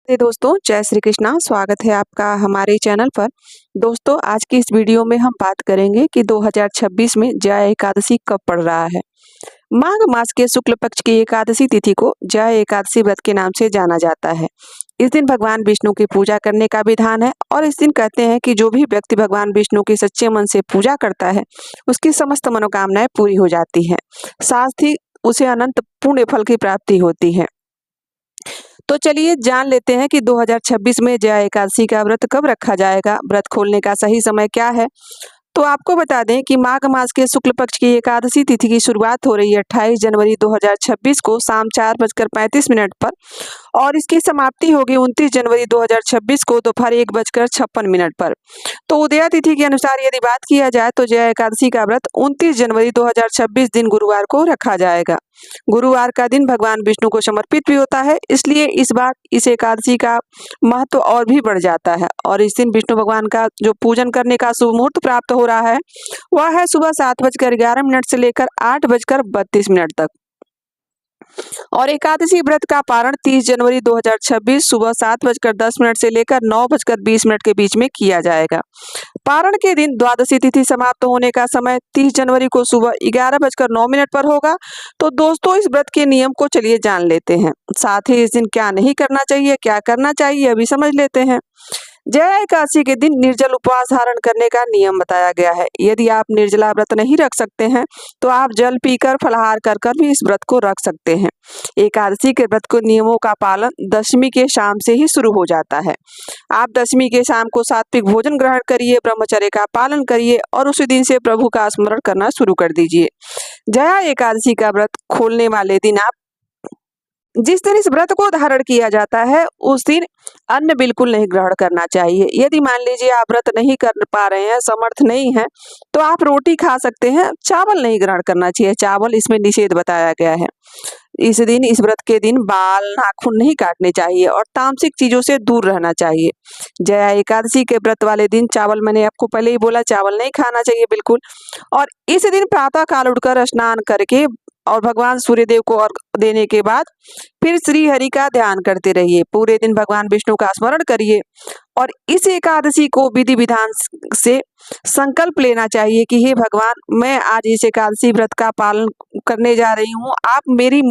दोस्तों, जय श्री कृष्णा। स्वागत है आपका हमारे चैनल पर। दोस्तों, आज की इस वीडियो में हम बात करेंगे कि 2026 में जया एकादशी कब पड़ रहा है। माघ मास के शुक्ल पक्ष की एकादशी तिथि को जया एकादशी व्रत के नाम से जाना जाता है। इस दिन भगवान विष्णु की पूजा करने का विधान है और इस दिन कहते हैं कि जो भी व्यक्ति भगवान विष्णु की सच्चे मन से पूजा करता है उसकी समस्त मनोकामनाएं पूरी हो जाती हैं, साथ ही उसे अनंत पुण्य फल की प्राप्ति होती है। तो चलिए जान लेते हैं कि 2026 में जया एकादशी का व्रत कब रखा जाएगा, व्रत खोलने का सही समय क्या है। तो आपको बता दें कि माघ मास के शुक्ल पक्ष की एकादशी तिथि की शुरुआत हो रही है 28 जनवरी 2026 को शाम 4:35 पर और इसकी समाप्ति होगी 29 जनवरी 2026 को दोपहर 1:56 पर। तो उदया तिथि के अनुसार यदि बात किया जाए तो जया एकादशी का व्रत 29 जनवरी 2026 दिन गुरुवार को रखा जाएगा। गुरुवार का दिन भगवान विष्णु को समर्पित भी होता है, इसलिए इस बार इस एकादशी का महत्व और भी बढ़ जाता है। और इस दिन विष्णु भगवान का जो पूजन करने का शुभ मुहूर्त प्राप्त हो रहा है वह है सुबह 7:11 से लेकर 8:32 तक। और एकादशी व्रत का पारण 30 जनवरी 2026 सुबह 7:10 से लेकर 9:20 के बीच में किया जाएगा। पारण के दिन द्वादशी तिथि समाप्त होने का समय 30 जनवरी को सुबह 11:09 पर होगा। तो दोस्तों, इस व्रत के नियम को चलिए जान लेते हैं, साथ ही इस दिन क्या नहीं करना चाहिए, क्या करना चाहिए अभी समझ लेते हैं। जया एकादशी के दिन निर्जल उपवास धारण करने का नियम बताया गया है। यदि आप निर्जला व्रत नहीं रख सकते हैं तो आप जल पीकर फलाहार कर कर भी इस व्रत को रख सकते हैं। एकादशी के व्रत के नियमों का पालन दशमी के शाम से ही शुरू हो जाता है। आप दशमी के शाम को सात्विक भोजन ग्रहण करिए, ब्रह्मचर्य का पालन करिए और उसी दिन से प्रभु का स्मरण करना शुरू कर दीजिए। जया एकादशी का व्रत खोलने वाले दिन आप जिस दिन इस व्रत को धारण किया जाता है उस दिन अन्न बिल्कुल नहीं ग्रहण करना चाहिए। यदि मान लीजिए आप व्रत नहीं कर पा रहे हैं, समर्थ नहीं है, तो आप रोटी खा सकते हैं, चावल नहीं ग्रहण करना चाहिए। चावल इसमें निषेध बताया गया है। इस दिन, इस व्रत के दिन बाल नाखून नहीं काटने चाहिए और तामसिक चीजों से दूर रहना चाहिए। जया एकादशी के व्रत वाले दिन चावल, मैंने आपको पहले ही बोला, चावल नहीं खाना चाहिए बिल्कुल। और इस दिन प्रातः काल उठकर स्नान करके और भगवान सूर्यदेव को अर्घ देने के बाद फिर श्री हरि का ध्यान करते रहिए। पूरे दिन भगवान विष्णु का स्मरण करिए और इस एकादशी को विधि विधान से संकल्प लेना चाहिए कि हे भगवान, मैं आज इस एकादशी व्रत का पालन करने जा रही हूँ, आप मेरी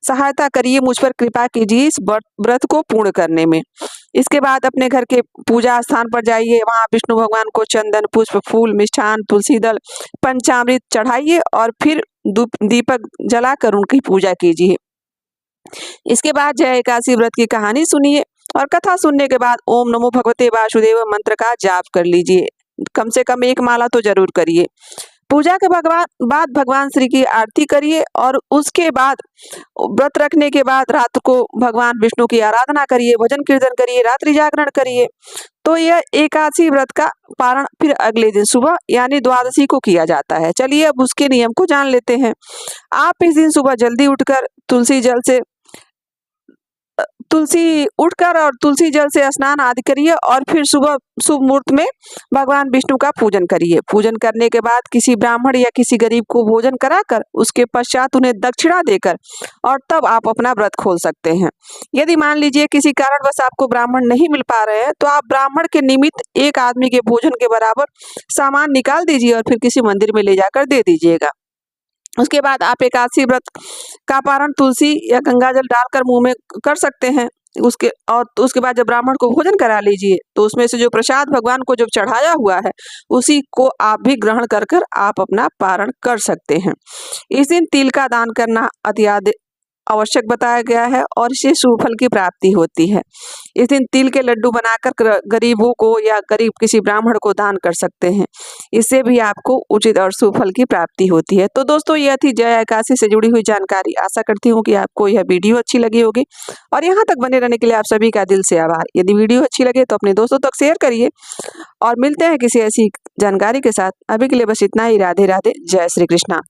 सहायता करिए, मुझ पर कृपा कीजिए इस व्रत को पूर्ण करने में। इसके बाद अपने घर के पूजा स्थान पर जाइए, वहाँ विष्णु भगवान को चंदन, पुष्प, फूल, मिष्ठान, तुलसी दल, पंचामृत चढ़ाइए और फिर दीपक जलाकर उनकी पूजा कीजिए। इसके बाद जया एकादशी व्रत की कहानी सुनिए और कथा सुनने के बाद ओम नमो भगवते वासुदेव मंत्र का जाप कर लीजिए। कम से कम एक माला तो जरूर करिए। पूजा के बाद भगवान श्री की आरती करिए और उसके बाद व्रत रखने के बाद रात को भगवान विष्णु की आराधना करिए, भजन कीर्तन करिए, रात्रि जागरण करिए। तो यह एकादशी व्रत का पारण फिर अगले दिन सुबह यानी द्वादशी को किया जाता है। चलिए अब उसके नियम को जान लेते हैं। आप इस दिन सुबह जल्दी उठकर तुलसी जल से स्नान आदि करिए और फिर सुबह शुभ मुहूर्त में भगवान विष्णु का पूजन करिए। पूजन करने के बाद किसी ब्राह्मण या किसी गरीब को भोजन कराकर उसके पश्चात उन्हें दक्षिणा देकर और तब आप अपना व्रत खोल सकते हैं। यदि मान लीजिए किसी कारणवश आपको ब्राह्मण नहीं मिल पा रहे हैं तो आप ब्राह्मण के निमित्त एक आदमी के भोजन के बराबर सामान निकाल दीजिए और फिर किसी मंदिर में ले जाकर दे दीजिएगा। उसके बाद आप एकादशी व्रत का पारण तुलसी या गंगाजल डालकर मुंह में कर सकते हैं। उसके बाद जब ब्राह्मण को भोजन करा लीजिए तो उसमें से जो प्रसाद भगवान को जो चढ़ाया हुआ है उसी को आप भी ग्रहण कर कर आप अपना पारण कर सकते हैं। इस दिन तिल का दान करना अति आवश्यक बताया गया है और इससे शुभ फल की प्राप्ति होती है। इस दिन तिल के लड्डू बनाकर गरीबों को या गरीब किसी ब्राह्मण को दान कर सकते हैं। इससे भी आपको उचित और शुभ फल की प्राप्ति होती है। तो दोस्तों, यह थी जया एकादशी से जुड़ी हुई जानकारी। आशा करती हूँ कि आपको यह वीडियो अच्छी लगी होगी और यहाँ तक बने रहने के लिए आप सभी का दिल से आभार। यदि वीडियो अच्छी लगे तो अपने दोस्तों तक शेयर करिए और मिलते हैं किसी ऐसी जानकारी के साथ। अभी के लिए बस इतना ही। राधे राधे, जय श्री कृष्णा।